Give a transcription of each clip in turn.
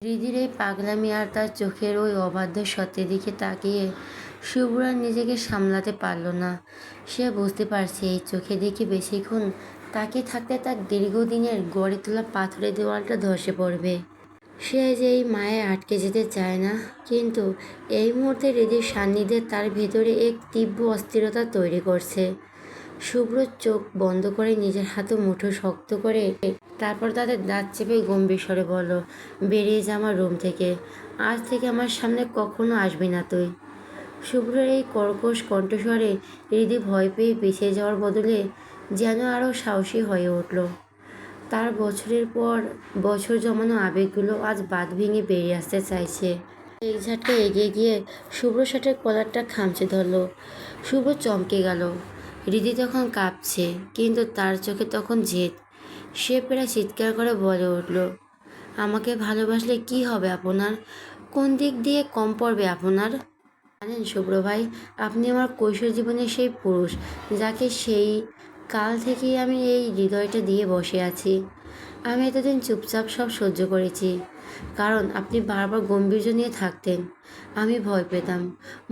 হৃদির এই পাগলামি আর তার চোখের ওই অবাধ্য সত্যের দিকে তাকিয়ে শুভ্র আর নিজেকে সামলাতে পারল না। সে বুঝতে পারছে এই চোখে দেখে বেশিক্ষণ তাকিয়ে থাকতে তার দীর্ঘদিনের গড়ে তোলা পাথরের দেওয়ালটা ধসে পড়বে। সে যে এই মায়ে আটকে যেতে চায় না, কিন্তু এই মুহূর্তে হৃদির সান্নিধ্যে তার ভেতরে এক তীব্র অস্থিরতা তৈরি করছে। শুভ্র চোখ বন্ধ করে নিজের হাতে মুঠো শক্ত করে, তারপর তাদের দাঁত চেপে গম্ভীর স্বরে বলল, বেরিয়ে যা আমার রুম থেকে। আজ থেকে আমার সামনে কখনো আসবি না তুই। শুভ্রের এই কর্কশ কণ্ঠস্বরে হৃদি ভয় পেয়ে পিছিয়ে যাওয়ার বদলে যেন আরও সাহসী হয়ে উঠল। তার বছরের পর বছর জমানো আবেগগুলো আজ বাঁধ ভেঙে বেরিয়ে আসতে চাইছে। এক ঝাটকে এগিয়ে গিয়ে শুভ্র শার্টের কলারটা খামচে ধরল। শুভ্র চমকে গেল। হৃদি তখন কাঁপছে, কিন্তু তার চোখে তখন জেদ। সে প্রায় চিৎকার করে বলে উঠল, আমাকে ভালোবাসলে কি হবে আপনার? কোন দিক দিয়ে কম পড়বে আপনার? জানেন শুভ্র ভাই, আপনি আমার কৈশোর জীবনের সেই পুরুষ যাকে সেই কাল থেকেই আমি এই হৃদয়টা দিয়ে বসে আছি। আমি এতদিন চুপচাপ সব সহ্য করেছি, কারণ আপনি বারবার গম্ভীর্য নিয়ে থাকতেন। আমি ভয় পেতাম,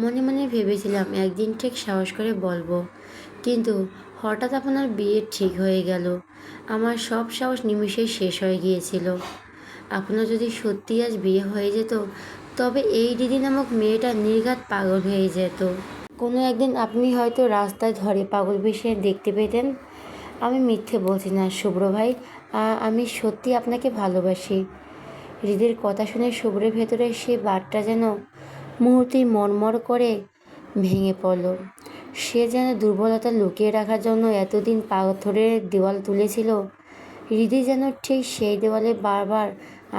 মনে মনে ভেবেছিলাম একদিন ঠিক সাহস করে বলবো, কিন্তু হঠাৎ আপনার বিয়ে ঠিক হয়ে গেল। আমার সব সাহস নিমিষেই শেষ হয়ে গিয়েছিল। আপনার যদি সত্যি আজ বিয়ে হয়ে যেত, তবে এই দিদি নামক মেয়েটা নির্ঘাত পাগল হয়ে যেত। কোনো একদিন আপনি হয়তো রাস্তায় ধরে পাগল বেশে দেখতে পেতেন। আমি মিথ্যে বলছি না শুভ্র ভাই, আমি সত্যি আপনাকে ভালোবাসি। হৃদের কথা শুনে শুভ্রের ভেতরে সে বারটা যেন মুহূর্তেই মরমর করে ভেঙে পড়ল। সে যেন দুর্বলতা লুকিয়ে রাখার জন্য এতদিন পাথরের দেওয়াল তুলেছিল। হৃদি যেন ঠিক সেই দেওয়ালে বারবার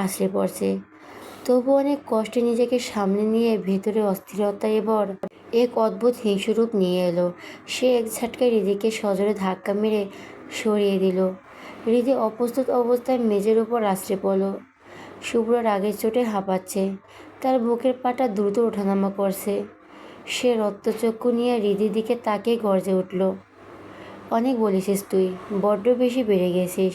আছড়ে পড়ছে। তবু অনেক কষ্টে নিজেকে সামনে নিয়ে ভেতরে অস্থিরতা এবার এক অদ্ভুত হিংস্ররূপ নিয়ে এলো। সে এক ঝাটকায় হৃদিকে সজোরে ধাক্কা মেরে সরিয়ে দিল। হৃদি অপ্রস্তুত অবস্থায় মেঝের উপর আছড়ে পড়ল। শুভ্র রাগের চোটে হাঁপাচ্ছে, তার বুকের পাটা দ্রুত ওঠানামা করছে। সে রক্তচক্ষু নিয়ে হৃদির দিকে তাকিয়ে গর্জে উঠল, অনেক বলেছিস তুই, বড্ড বেশি বেড়ে গেছিস।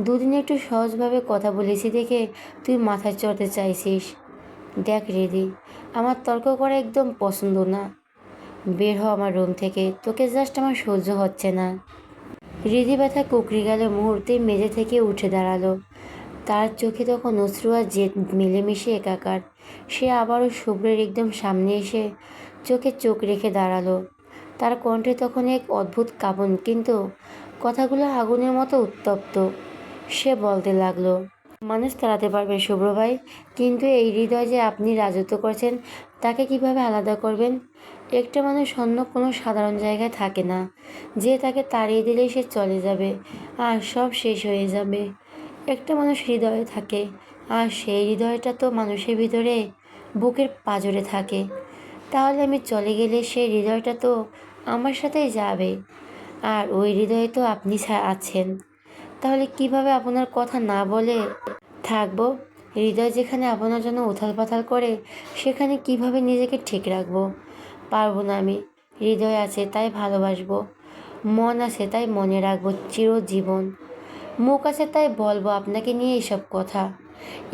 দুদিন একটু সহজভাবে কথা বলেছি দেখে তুই মাথায় চড়তে চাইছিস। দেখ হৃদি, আমার তর্ক করা একদম পছন্দ না। বের হ আমার রুম থেকে, তোকে জাস্ট আমার সহ্য হচ্ছে না। হৃদি ব্যথা কুকড়ে গেল মুহূর্তে মেঝে থেকে উঠে দাঁড়ালো। তার চোখে তখন অশ্রু আর জেদ মিলেমিশে একাকার। সে আবারও শুভ্রের একদম সামনে এসে চোখে চোখ রেখে দাঁড়ালো। তার কণ্ঠে তখন এক অদ্ভুত কাঁপন, কিন্তু কথাগুলো আগুনের মতো উত্তপ্ত। সে বলতে লাগলো, মানুষ তাড়াতে পারবে শুভ্র ভাই, কিন্তু এই হৃদয় যে আপনি রাজত্ব করছেন, তাকে কিভাবে আলাদা করবেন? একটা মানুষ অন্য কোনো সাধারণ জায়গায় থাকে না, যে তাকে তাড়িয়ে দিলেই সে চলে যাবে আর সব শেষ হয়ে যাবে। একটা মানুষ হৃদয়ে থাকে, আর সেই হৃদয়টা তো মানুষের ভিতরে বুকের পাঁজরে থাকে। তাহলে আমি চলে গেলে সেই হৃদয়টা তো আমার সাথেই যাবে, আর ওই হৃদয়ে তো আপনি আছেন। তাহলে কিভাবে আপনার কথা না বলে থাকবো? হৃদয় যেখানে আপনার জন্য উথাল পাথাল করে, সেখানে কিভাবে নিজেকে ঠিক রাখবো? পারবো না আমি। হৃদয় আছে তাই ভালোবাসবো, মন আছে তাই মনে রাখবো চিরজীবন, মুখ আছে তাই বলবো আপনাকে নিয়ে এইসব কথা।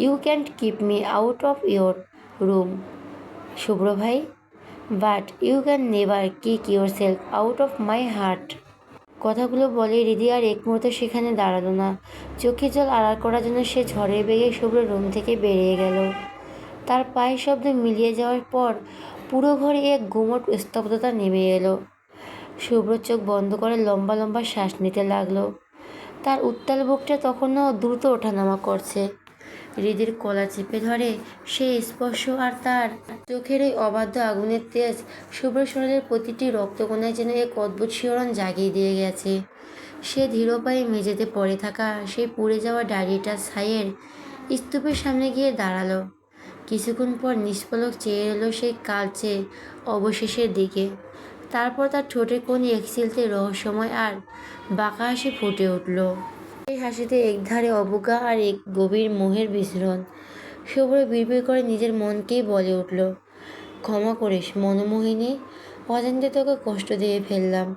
You can't keep me out of your room Shubhra ভাই, but you can never kick yourself out of my heart. কথাগুলো বলে হৃদি আর এক মুহূর্তে সেখানে দাঁড়ালো না। চোখে জল আড়াল করার জন্য সে ঝড়ের বেগে শুভ্র রুম থেকে বেরিয়ে গেল। তার পায়ের শব্দ মিলিয়ে যাওয়ার পর পুরো ঘরে এক গুমট স্তব্ধতা নেমে এলো। শুভ্র চোখ বন্ধ করে লম্বা লম্বা শ্বাস নিতে লাগলো। তার উত্তাল বুকটা তখনও দ্রুত ওঠানামা করছে। হৃদির কলা চেপে ধরে সেই স্পর্শ আর তার চোখের এই অবাধ্য আগুনের তেজ শুভ্র শরীরের প্রতিটি রক্তকণায় যেন এক অদ্ভুত শিহরণ জাগিয়ে দিয়ে গেছে। সে ধীর পায়ে মেঝেতে পড়ে থাকা সেই পুড়ে যাওয়া ডায়েরিটার ছাইয়ের স্তূপের সামনে গিয়ে দাঁড়ালো। কিছুক্ষণ পর নিষ্পলক চেয়ে এলো সেই কালচে অবশেষের দিকে। তারপর তার ঠোঁটের কোণে এক চিলতে রহস্যময় আর বাঁকা হাসি ফুটে উঠল। এই হাসিতে একধারে অবজ্ঞা আর এক গভীর মোহের বিস্মরণ। শুভ্র বিড়বিড় করে নিজের মনকেই বলে উঠল, ক্ষমা করিস মনোমোহিনী, অজান্তে তোকে কষ্ট দিয়ে ফেললাম।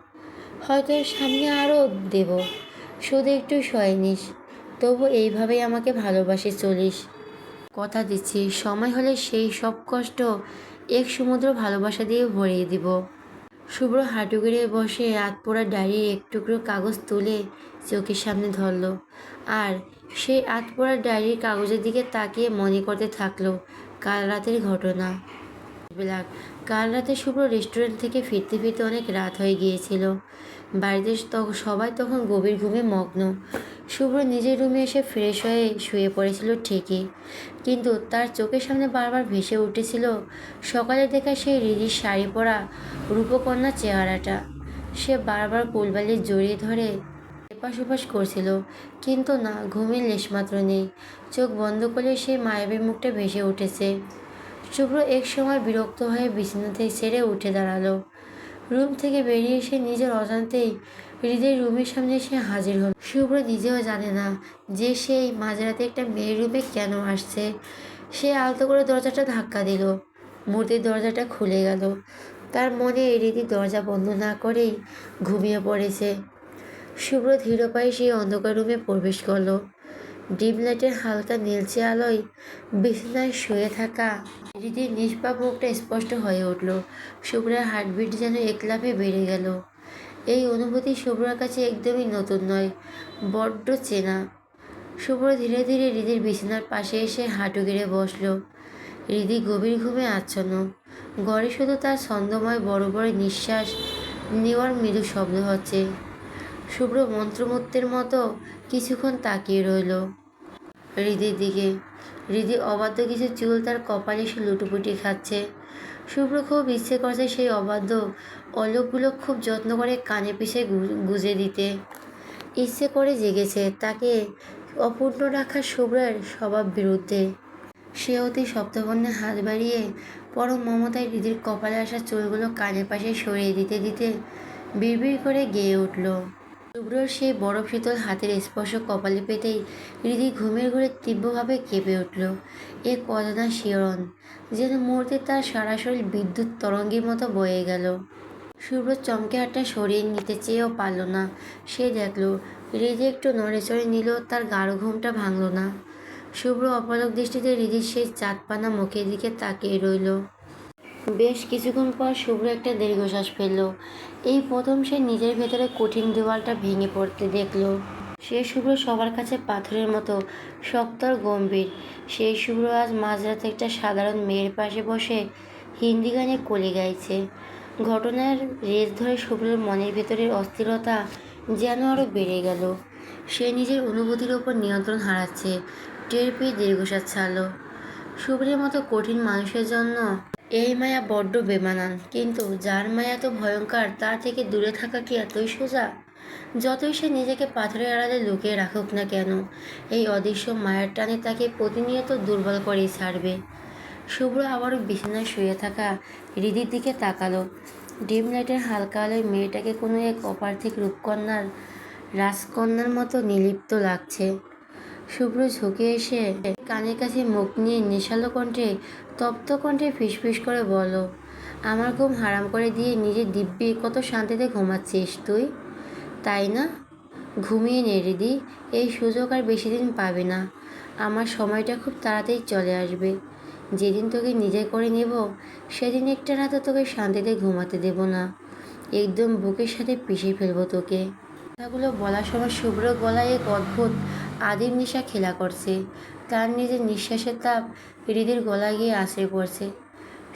হয়তো এর সামনে আরও দেব, শুধু একটু সয় নিস। তবু এইভাবেই আমাকে ভালোবাসি চলিস। কথা দিচ্ছি সময় হলে সেই সব কষ্ট এক সমুদ্র ভালোবাসা দিয়ে ভরিয়ে দিব। শুভ্র হাঁটু গেড়ে বসে হাত পোড়া ডায়েরির এক টুকরো কাগজ তুলে চোখের সামনে ধরল, আর সেই হাত পোড়া ডায়েরির কাগজের দিকে তাকিয়ে মনে করতে থাকলো কাল রাতের ঘটনা। ব্ল্যাক কাল রাতে শুভ্র রেস্টুরেন্ট থেকে ফিরতে ফিরতে অনেক রাত হয়ে গিয়েছিল। বাড়িতে সবাই তখন গভীর ঘুমে মগ্ন। শুভ্র নিজের রুমে এসে ফ্রেশ হয়ে শুয়ে পড়েছিল ঠিকই, কিন্তু তার চোখের সামনে বারবার ভেসে উঠেছিল সকালে দেখা সেই রিদির শাড়ি পরা রূপকন্যা চেহারাটা। সে বারবার কোলবালি জড়িয়ে ধরে এপাশ ওপাশ করছিল, কিন্তু না, ঘুমের লেশমাত্র নেই। চোখ বন্ধ করলে সেই মায়াবী মুখটা ভেসে উঠেছে। শুভ্র এক সময় বিরক্ত হয়ে বিছানা থেকে ছেড়ে উঠে দাঁড়ালো। রুম থেকে বেরিয়ে এসে নিজের অজান্তেই হৃদের রুমের সামনে এসে হাজির হল। শুভ্র নিজেও জানে না যে সেই মাঝরাতে একটা মেয়ের রুমে কেন আসছে। সে আলতো করে দরজাটা ধাক্কা দিল। মূর্তির দরজাটা খুলে গেল। তার মনে হৃদি দরজা বন্ধ না করেই ঘুমিয়ে পড়েছে। শুভ্র ধীর পায়ে সেই অন্ধকার রুমে প্রবেশ করলো। ডিম লাইটের হালকা নীলচে আলোয় বিছানায় শুয়ে থাকা হৃদির নিষ্পাপ মুখটা স্পষ্ট হয়ে উঠল। শুভ্রের হার্টবিট যেন একলাফে বেড়ে গেল। এই অনুভূতি শুভ্রের কাছে একদমই নতুন নয়, বড্ড চেনা। শুভ্র ধীরে ধীরে হৃদির বিছানার পাশে এসে হাঁটু গেড়ে বসল। হৃদি গভীর ঘুমে আচ্ছন্ন। ঘরে শুধু তার ছন্দময় বড় বড় নিঃশ্বাস নেওয়ার মৃদু শব্দ হচ্ছে। শুভ্র মন্ত্রমুগ্ধের মতো কিছুক্ষণ তাকিয়ে রইল হৃদির দিকে। হৃদি অবাধ্য কিছু চুল তার কপালে এসে লুটোপুটি খাচ্ছে। শুভ্র খুব ইচ্ছে করছে সেই অবাধ্য অলোকগুলো খুব যত্ন করে কানে পিষে গুজে দিতে। ইচ্ছে করে জেগেছে তাকে অপূর্ণ রাখার শুভ্রের স্বভাব বিরুদ্ধে। সে অতি সপ্তবর্ণে হাত বাড়িয়ে পরম মমতায় হৃদির কপালে আসা চুলগুলো কানের পাশে সরিয়ে দিতে দিতে বিড়বিড় করে গেয়ে উঠল। শুভ্রর সেই বরফ শীতল হাতের স্পর্শ কপালে পেতেই হৃদি ঘুমের ঘুরে তীব্রভাবে কেঁপে উঠল। এ অজানা শিহরণ যেন মুহূর্তে তার সারা শরীর বিদ্যুৎ তরঙ্গের মতো বয়ে গেল। শুভ্র চমকে হাতটা সরিয়ে নিতে চেয়েও পারল না। সে দেখল হৃদি একটু নড়েচড়ে নিল, তার গাঢ় ঘুমটা ভাঙল না। শুভ্র অপলক দৃষ্টিতে হৃদির সেই চাঁদপানা মুখের দিকে তাকিয়ে রইল। বেশ কিছুক্ষণ পর শুভ্র একটা দীর্ঘশ্বাস ফেলল। এই প্রথম সে নিজের ভেতরে কঠিন দেওয়ালটা ভেঙে পড়তে দেখল। সে শুভ্র সবার কাছে পাথরের মতো শক্ত আর গম্ভীর। সেই শুভ্র আজ মাঝরাতে একটা সাধারণ মেয়ের পাশে বসে হিন্দি গানে কলি গাইছে। ঘটনার রেশ ধরে শুভ্রের মনের ভেতরের অস্থিরতা যেন আরও বেড়ে গেল। সে নিজের অনুভূতির ওপর নিয়ন্ত্রণ হারাচ্ছে। টের পেয়ে দীর্ঘশ্বাস ছাড়ল। শুভ্রের মতো কঠিন মানুষের জন্য এই মায়া বড্ড বেমানান, কিন্তু যার মায়া এত ভয়ঙ্কর তার থেকে দূরে থাকা কি এতই সোজা? যতই সে নিজেকে পাথরের আড়ালে লুকিয়ে রাখুক না কেন, এই অদৃশ্য মায়ের টানে তাকে প্রতিনিয়ত দুর্বল করেই ছাড়বে। শুভ্র আবারও বিছানায় শুয়ে থাকা হৃদির দিকে তাকালো। ডিম লাইটের হালকা আলোয় মেয়েটাকে কোনো এক অপার্থিক রূপকন্যার রাজকন্যার মতো নির্লিপ্ত লাগছে। শুভ্র ঝুঁকে এসে কানের কাছে মুখ নিয়ে নেশালো কণ্ঠে তপ্ত কণ্ঠে ফিসফিস করে বলল, আমার ঘুম হারাম করে দিয়ে নিজের দিব্যি কত শান্তিতে ঘুমাচ্ছিস তুই, তাই না? ঘুমিয়ে নে হৃদি, এই সুযোগ আর বেশি দিন পাবে না। আমার সময়টা খুব তাড়াতাড়ি চলে আসবে। যেদিন তোকে নিজে করে নেব সেদিন একটা রাতও তোকে শান্তিতে ঘুমাতে দেব না। একদম বুকের সাথে পিষে ফেলবো তোকে। কথাগুলো বলার সময় শুভ্র গলায় এক অদ্ভুত আদিম নেশা খেলা করছে। তার নিজের নিঃশ্বাসের তাপ হৃদির গলা গিয়ে আছড়ে পড়ছে।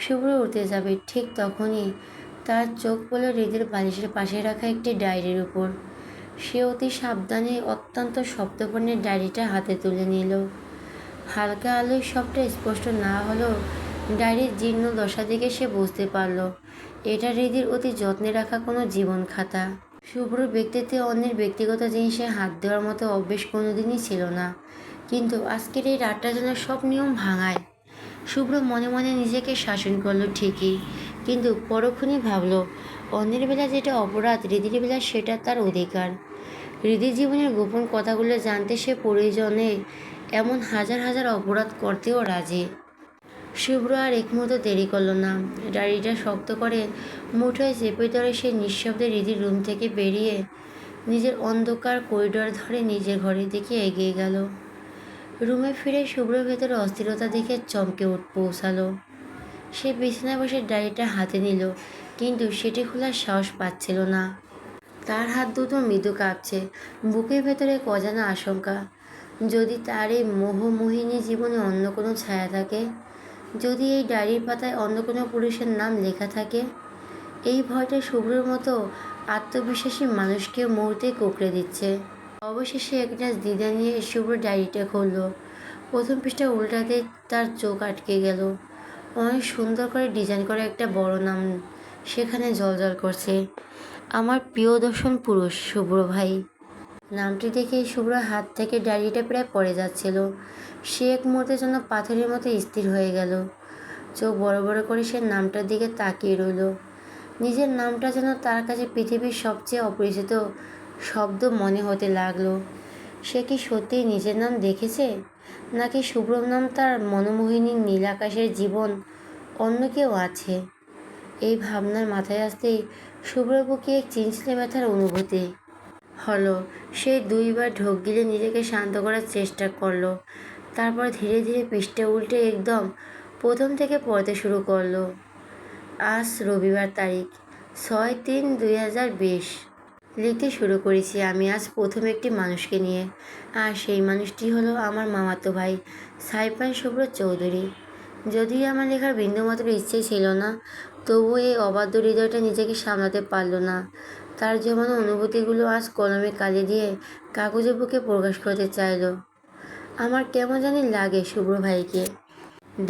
শুভ্র উঠতে যাবে ঠিক তখনই তার চোখ পড়ল হৃদির বালিশের পাশে রাখা একটি ডায়েরির উপর। সে অতি সাবধানে অত্যন্ত শব্দবর্ণের ডায়েরিটা হাতে তুলে নিল। হালকা আলোয় সবটা স্পষ্ট না হলেও ডায়েরির জীর্ণ দশা দেখে সে বুঝতে পারল এটা হৃদির অতি যত্নে রাখা কোনো জীবন খাতা। শুভ্র ব্যক্তিত্বে অন্যের ব্যক্তিগত জিনিসে হাত দেওয়ার মতো অভ্যেস কোনোদিনই ছিল না, কিন্তু আজকের এই রাতটা যেন সব নিয়ম ভাঙায়। শুভ্র মনে মনে নিজেকে শাসন করলো ঠিকই, কিন্তু পরক্ষণেই ভাবল অন্যের বেলা যেটা অপরাধ, হৃদির বেলা সেটা তার অধিকার। হৃদির জীবনের গোপন কথাগুলো জানতে সে প্রয়োজনে এমন হাজার হাজার অপরাধ করতেও রাজি। শুভ্র আর এক মুহূর্ত দেরি করল না। ডায়েরিটা শক্ত করে মুঠোয় চেপে ধরে সে নিঃশব্দে হৃদির রুম থেকে বেরিয়ে নিজের অন্ধকার করিডোর ধরে নিজের ঘরের দিকে এগিয়ে গেল। রুমে ফিরে শুভ্র ভেতরে অস্থিরতা দেখে চমকে পৌঁছালো। সে বিছানায় বসে ডায়েরিটা হাতে নিল, কিন্তু সেটি খোলার সাহস পাচ্ছিল না। তার হাত দুটো মৃদু কাঁপছে, বুকের ভেতরে এক অজানা আশঙ্কা। যদি তার এই মোহমোহিনী জীবনে অন্য কোনো ছায়া থাকে, যদি এই ডায়েরির পাতায় অন্য কোনো পুরুষের নাম লেখা থাকে। এই ভয়টা শুভ্রর মতো আত্মবিশ্বাসী মানুষকে মুহূর্তে কুঁকড়ে দিচ্ছে। অবশেষে একটা দ্বিধা নিয়ে শুভ্র ডায়েরিটা খুলল। প্রথম পৃষ্ঠা উল্টাতে তার চোখ আটকে গেল। অনেক সুন্দর করে ডিজাইন করা একটা বড় নাম সেখানে জ্বলজ্বল করছে। আমার প্রিয়দর্শন পুরুষ শুভ্র ভাই। নামটি দেখে শুভ্র হাত থেকে ডায়েরিটা প্রায় পড়ে যাচ্ছিল। সে এক মুহূর্তের জন্য পাথরের মতো স্থির হয়ে গেল। চোখ বড় বড় করে সে নামটার দিকে তাকিয়ে রইল। নিজের নামটা যেন তার কাছে পৃথিবীর সবচেয়ে অপরিচিত শব্দ মনে হতে লাগলো। সে কি সত্যিই নিজের নাম দেখেছে, নাকি শুভ্রর নাম তার মনোমোহিনী নীল আকাশের জীবন অন্য কেউ আছে? এই ভাবনার মাথায় আসতেই শুভ্রর বুকে এক চিনচিনে ব্যথার অনুভূতি হলো। সে দুইবার ঢোক গিলে নিজেকে শান্ত করার চেষ্টা করলো। তারপর ধীরে ধীরে পৃষ্ঠা উল্টে একদম প্রথম থেকে পড়তে শুরু করলো। আজ রবিবার, তারিখ 6-3-2020। লিখতে শুরু করেছি আমি আজ প্রথম একটি মানুষকে নিয়ে, আর সেই মানুষটি হলো আমার মামাতো ভাই সাইফান শুভ্র চৌধুরী। যদিও আমার লেখার বিন্দুমাত্র ইচ্ছে ছিল না, তবুও এই অবাধ্য হৃদয়টা নিজেকে সামলাতে পারল না। তার জমানো অনুভূতিগুলো আজ কলমে কালি দিয়ে কাগজের বুকে প্রকাশ করতে চাইল। আমার কেমন জানি লাগে শুভ্র ভাইকে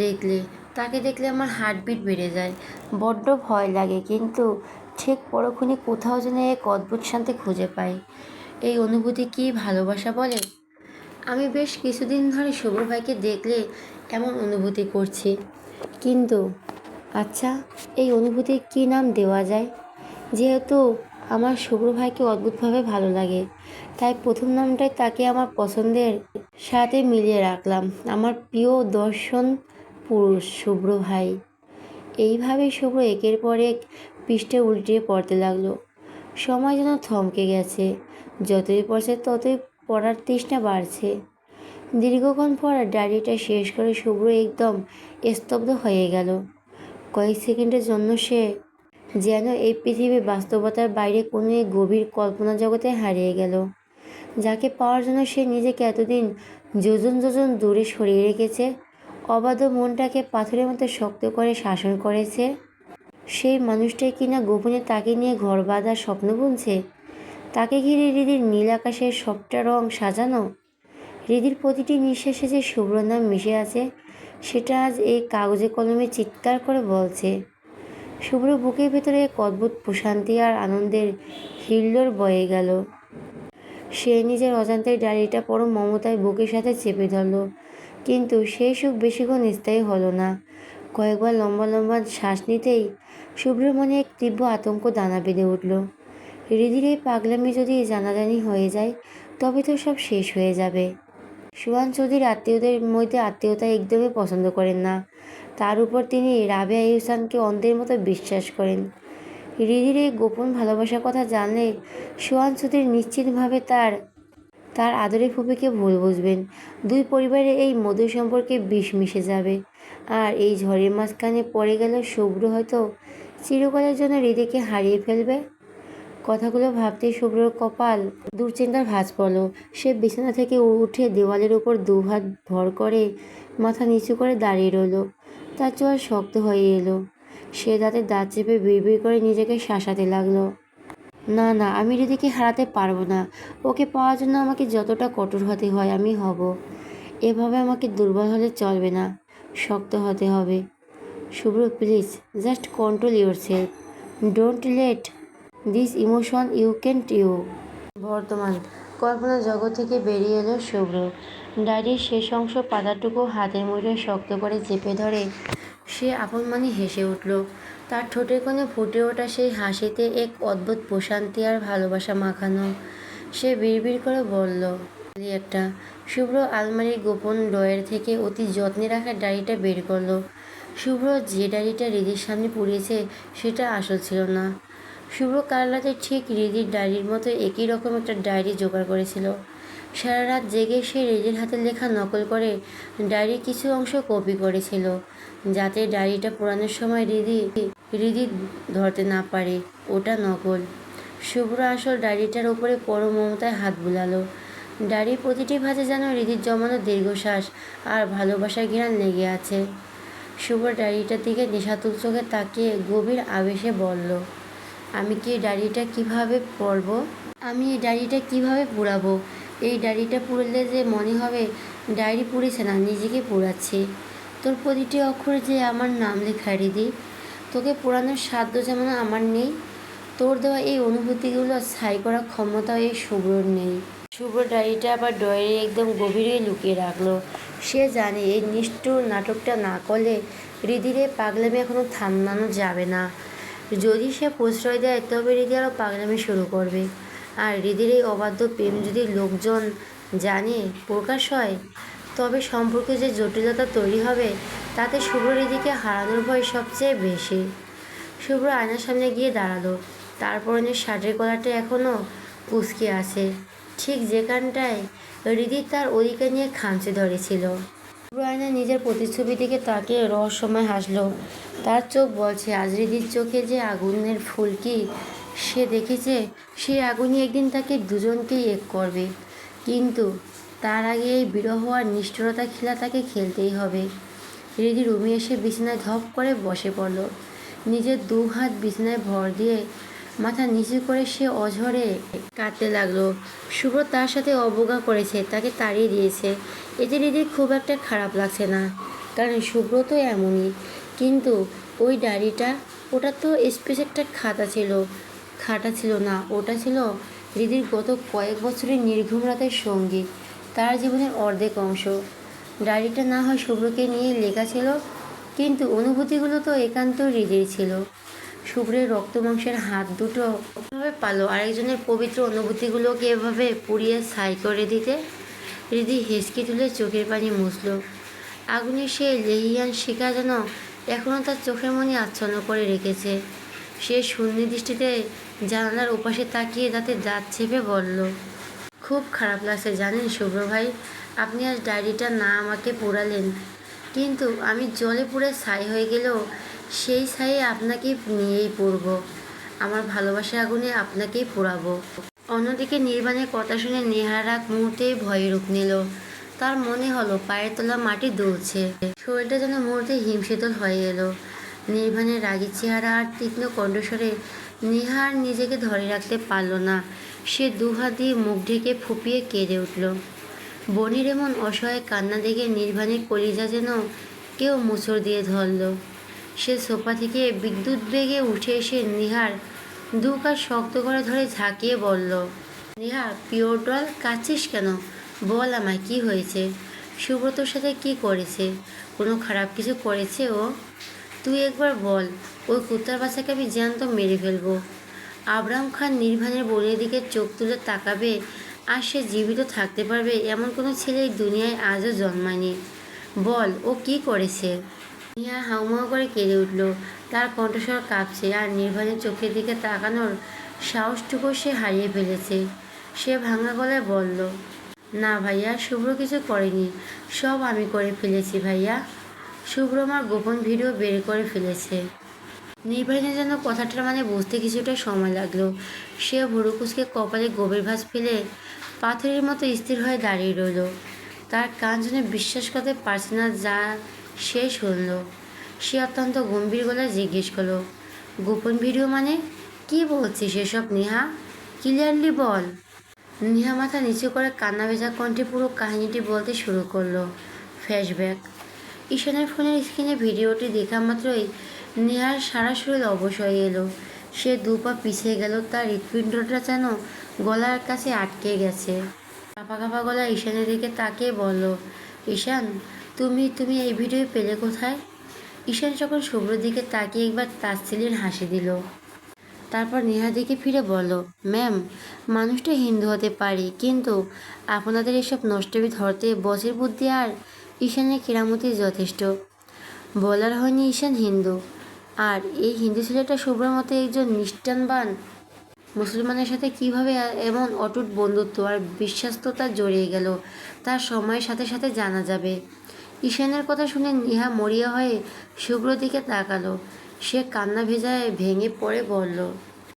দেখলে। তাকে দেখলে আমার হার্টবিট বেড়ে যায়, বড্ড ভয় লাগে, কিন্তু ঠিক পরক্ষণে কোথাও যেন এক অদ্ভুত শান্তি খুঁজে পাই। এই অনুভূতি কি ভালোবাসা বলে? আমি বেশ কিছুদিন ধরে শুভ্র ভাইকে দেখলে এমন অনুভূতি করছি, কিন্তু আচ্ছা, এই অনুভূতির কী নাম দেওয়া যায়? যেহেতু আমার শুভ্র ভাইকে অদ্ভুতভাবে ভালো লাগে, তাই প্রথম নামটাই তাকে আমার পছন্দের সাথে মিলিয়ে রাখলাম, আমার প্রিয় দর্শন পুরুষ শুভ্র ভাই। এইভাবে শুভ্র একের পর এক পৃষ্ঠা উল্টিয়ে পড়তে লাগলো। সময় যেন থমকে গেছে। যতই পড়ছে ততই পড়ার তৃষ্ণা বাড়ছে। দীর্ঘক্ষণ পড়া ডায়েরিটা শেষ করে শুভ্র একদম স্তব্ধ হয়ে গেল। কয়েক সেকেন্ডের জন্য সে যেন এই পৃথিবীর বাস্তবতার বাইরে কোনো এক গভীর কল্পনা জগতে হারিয়ে গেল, যাকে পাওয়ার জন্য সে নিজেকে এতদিন যোজন যোজন দূরে সরিয়ে রেখেছে, অবাধ্য মনটাকে পাথরের মতো শক্ত করে শাসন করেছে। সেই শুভ্রটাই কিনা গোপনে তাকে নিয়ে ঘর বাঁধার স্বপ্ন বুনছে। তাকে ঘিরে হৃদির নীল আকাশের সবটা রং সাজানো। হৃদির প্রতিটি নিঃশ্বাসে যে শুভ্র নাম মিশে আছে, সেটা আজ এই কাগজে কলমে চিৎকার করে বলছে। শুভ্র বুকের ভেতরে এক অদ্ভুত প্রশান্তি আর আনন্দের হিল্লোড় বয়ে গেল। সে নিজের অজান্তে ডায়েরিটা পরম মমতায় বুকের সাথে চেপে ধরল, কিন্তু সেই সুখ বেশিক্ষণ স্থায়ী হলো না। কয়েকবার লম্বা লম্বা শ্বাস নিতেই শুভ্রের মনে এক তীব্র আতঙ্ক দানা বেঁধে উঠল। হৃদির এই পাগলামি যদি জানাজানি হয়ে যায়, তবে তো সব শেষ হয়ে যাবে। সুহান চৌধুরীর আত্মীয়দের মধ্যে আত্মীয়তা একদমই পছন্দ করেন না। তার উপর তিনি রাবেয়া ইহসানকে অন্ধের মতো বিশ্বাস করেন। হৃদির এই গোপন ভালোবাসার কথা জানলে সুহান চৌধুরী নিশ্চিতভাবে তার তার আদরের ফুপিকে ভুল বুঝবেন। দুই পরিবারের এই মধুর সম্পর্কে বিষ মিশে যাবে, আর এই ঝড়ের মাঝখানে পড়ে গেল শুভ্র হয়তো চিরকালের জন্য হৃদিকে হারিয়ে ফেলবে। কথাগুলো ভাবতেই শুভ্রর কপাল দুশ্চিন্তার ভাঁজ পড়ল। সে বিছানা থেকে উঠে দেওয়ালের উপর দুহাত ভর করে মাথা নিচু করে দাঁড়িয়ে রইল। তার চোয়াল শক্ত হয়ে এলো। সে দাঁতে দাঁত চেপে বিড়বিড় করে নিজেকে শাসাতে লাগলো। না না, আমি হৃদিকে হারাতে পারবো না। ওকে পাওয়ার জন্য আমাকে যতটা কঠোর হতে হয় আমি হব। এভাবে আমাকে দুর্বল হলে চলবে না, শক্ত হতে হবে। Shubhra, please just control yourself. Don't let this emotion weaken you. বর্তমান কল্পনা জগৎ থেকে বেরিয়ে এলো শুভ্র। ডায়েরির শেষ অংশ পাতাটুকু হাতের মুঠোয় শক্ত করে চেপে ধরে সে আপন মনে হেসে উঠল। তার ঠোঁটের কোণে ফুটে ওঠা সেই হাসিতে এক অদ্ভুত প্রশান্তি আর ভালোবাসা মাখানো। সে বিড়বিড় করে বলল, একটা। শুভ্র আলমারির গোপন ড্রয়ার থেকে অতি যত্নে রাখা ডায়েরিটা বের করলো। শুভ্র যে ডায়েরিটা হৃদির সামনে পুড়িয়েছে সেটা আসল ছিল না। শুভ্র কাল রাতে ঠিক হৃদির ডায়েরির মতো একই রকম একটা ডায়েরি জোগাড় করেছিল। সারা রাত জেগে সে রিদির হাতে লেখা নকল করে ডায়েরির কিছু অংশ কপি করেছিল, যাতে ডায়েরিটা পোড়ানোর সময় রিদি ধরতে না পারে ওটা নকল। শুভ্র আসল ডায়েরিটার ওপরে পরম মমতায় হাত বুলালো। ডায়েরির প্রতিটি ভাঁজে যেন রিদির জমানো দীর্ঘশ্বাস আর ভালোবাসার ঘ্রাণ লেগে আছে। শুভ্র ডায়েরিটার দিকে নেশাতুর চোখে তাকিয়ে গভীর আবেশে বলল, আমি কি এই ডায়েরিটা কীভাবে পড়ব? আমি এই ডায়েরিটা কীভাবে পুড়াবো? এই ডায়েরিটা পুড়লে যে মনে হবে ডায়েরি পুড়েছে না, নিজেকে পুড়াচ্ছি। তোর প্রতিটি অক্ষরে যে আমার নাম লেখা রিদি। তোকে পোড়ানোর সাধ্য যেমন আমার নেই, তোর দেওয়া এই অনুভূতিগুলো ছাই করার ক্ষমতাও এই শুভ্রর নেই। শুভ্র ডায়েরিটা আবার ডয়েরি একদম গভীরে লুকিয়ে রাখলো। সে জানে এই নিষ্ঠুর নাটকটা না করলে রিদির এই পাগলামি এখনো থামানো যাবে না। যদি সে প্রশ্রয় দেয় তবে রিদি আরও পাগলামি শুরু করবে। আর রিদির এই অবাধ্য প্রেম যদি লোকজন জানে, প্রকাশ হয়, তবে সম্পর্কে যে জটিলতা তৈরি হবে তাতে শুভ্র রিদিকে হারানোর ভয় সবচেয়ে বেশি। শুভ্র আয়নার সামনে গিয়ে দাঁড়ালো। তার পরনের শার্টের গলাটা এখনও কুঁচকে আছে, ঠিক যেখানটায় রিদি তার অধিকার নিয়ে খামচে ধরেছিল। শুভ্র আয়নায় নিজের প্রতিচ্ছবির দিকে তাকিয়ে রহস্যময় হাসলো। তার চোখ বলছে আজ রিদির চোখে যে আগুনের ফুলকি সে দেখেছে, সেই আগুনই একদিন তাকে দুজনকেই এক করবে। কিন্তু তার আগে এই বিরহ আর নিষ্ঠুরতা খেলা তাকে খেলতেই হবে। রিদি রুমে এসে বিছানায় ধপ করে বসে পড়ল। নিজের দু হাত বিছানায় ভর দিয়ে মাথা নিচু করে সে অঝরে কাঁদতে লাগলো। শুভ্র তার সাথে অবজ্ঞা করেছে, তাকে তাড়িয়ে দিয়েছে। এতে রিদির খুব একটা খারাপ লাগছে না, কারণ শুভ্র তো এমনই। কিন্তু ওই ডায়েরিটা, ওটা তো স্পেস একটা খাতা ছিল না, ওটা ছিল রিদির গত কয়েক বছরের নির্ঘুম রাতের সঙ্গী, তার জীবনের অর্ধেক অংশ। ডায়েরিটা না হয় শুভ্রকে নিয়ে লেখা ছিল, কিন্তু অনুভূতিগুলো তো একান্ত হৃদয় ছিল। শুভ্রের রক্ত মাংসের হাত দুটো এভাবে পারলো আরেকজনের পবিত্র অনুভূতিগুলোকে এভাবে পুড়িয়ে ছাই করে দিতে। হৃদি হেসকি তুলে চোখের পানি মুছল। আগুনের সে লেহিয়ান শিখা যেন এখনও তার চোখের মনি আচ্ছন্ন করে রেখেছে। সে সুনির্দিষ্টতে জানালার ওপাশে তাকিয়ে তাতে দাঁত চেপে বলল, খুব খারাপ লাগছে জানেন শুভ্র ভাই, আপনি আজ ডায়েরিটা না আমাকে পোড়ালেন, কিন্তু আমি জলে পুড়ে ছাই হয়ে গেলেও সেই ছাইয়ে আপনাকেই নিয়েই পড়ব। আমার ভালোবাসার আগুনে আপনাকেই পোড়াবো। অন্যদিকে নির্বাণের কথা শুনে নেহার এক মুহূর্তেই ভয়ে রূপ নিল। তার মনে হলো পায়ের তলা মাটি দুলছে, শরীরটা যেন মুহূর্তে হিমশীতল হয়ে এলো। নির্বাণের রাগী চেহারা আর তীক্ষ্ণ কণ্ঠস্বরে নেহার নিজেকে ধরে রাখতে পারল না। সে দুহাত দিয়ে মুখ ঢেকে ফুঁপিয়ে কেঁদে উঠল। বনির এমন অসহায় কান্না দেখে নির্বাণের কলিজা যেন কেউ মোচড় দিয়ে ধরল। সে সোফা থেকে বিদ্যুৎ বেগে উঠে এসে নেহার দু কাজ শক্ত করে ধরে ঝাঁকিয়ে বলল, নেহা পিওর ডল, কাঁদছিস কেন? বল আমায় কী হয়েছে? সুব্রতর সাথে কী করেছে? কোনো খারাপ কিছু করেছে ও? তুই একবার বল, ওই কুত্তার বাচ্চাকে আমি জ্যান্ত মেরে ফেলবো। আবরাম খান নির্বাণের বোনের দিকে চোখ তুলে তাকাবে, আর সে জীবিত থাকতে পারবে এমন কোনো ছেলে এই দুনিয়ায় আজও জন্মায়নি। বল, ও কি করেছে? নেহা হাউমাউ করে কেঁদে উঠল। তার কণ্ঠস্বর কাঁপছে, আর নির্বাণের চোখের দিকে তাকানোর সাহসটুকু সে হারিয়ে ফেলেছে। সে ভাঙা গলায় বলল, না ভাইয়া, শুভ্র কিছু করেনি, সব আমি করে ফেলেছি ভাইয়া। শুভ্র আমার গোপন ভিডিও বের করে ফেলেছে। নির্বাণের যেন কথাটার মানে বুঝতে কিছুটা সময় লাগলো। সে ভুরু কুঁচকে কপালে গভীর ভাঁজ ফেলে পাথরের মতো স্থির হয়ে দাঁড়িয়ে রইল। তার কান যেন বিশ্বাস করতে পারছে না যা সে শুনল। সে অত্যন্ত গম্ভীর গলায় জিজ্ঞেস করলো, গোপন ভিডিও মানে? কি বলছিস এসব নেহা? ক্লিয়ারলি বল। নেহা মাথা নিচু করে কান্না ভেজা কণ্ঠে পুরো কাহিনীটি বলতে শুরু করলো। ফ্ল্যাশব্যাক। ঈশানের ফোনের স্ক্রিনে ভিডিওটি দেখা মাত্রই নেহার সারা শরীর অবশ হয়ে এলো। সে দু পা পিছিয়ে গেল, তার হৃৎপিণ্ডটা যেন গলার কাছে আটকে গেছে। কাঁপা কাঁপা গলা ঈশানের দিকে তাকিয়ে বলল, ঈশান, তুমি এই ভিডিও পেলে কোথায়? ঈশান যখন শুভ্রর দিকে তাকিয়ে একবার তাচ্ছিল্যের হাসি দিল, তারপর নেহার দিকে ফিরে বলল, ম্যাম, মানুষটা হিন্দু হতে পারে, কিন্তু আপনাদের এসব নষ্টবি ধরতে বসের বুদ্ধি আর ঈশানের কেরামতি যথেষ্ট। বলার হয়নি ঈশান হিন্দু, আর এই হিন্দু ছেলেটা শুভ্রর মতো একজন নিষ্ঠানবান মুসলমানের সাথে কিভাবে এমন অটুট বন্ধুত্ব আর বিশ্বাস্ততা জড়িয়ে গেল তার সময়ের সাথে সাথে জানা যাবে। ঈশানের কথা শুনে নেহা মরিয়া হয়ে শুভ্র দিকে তাকালো। সে কান্না ভেজায় ভেঙে পড়ে বলল,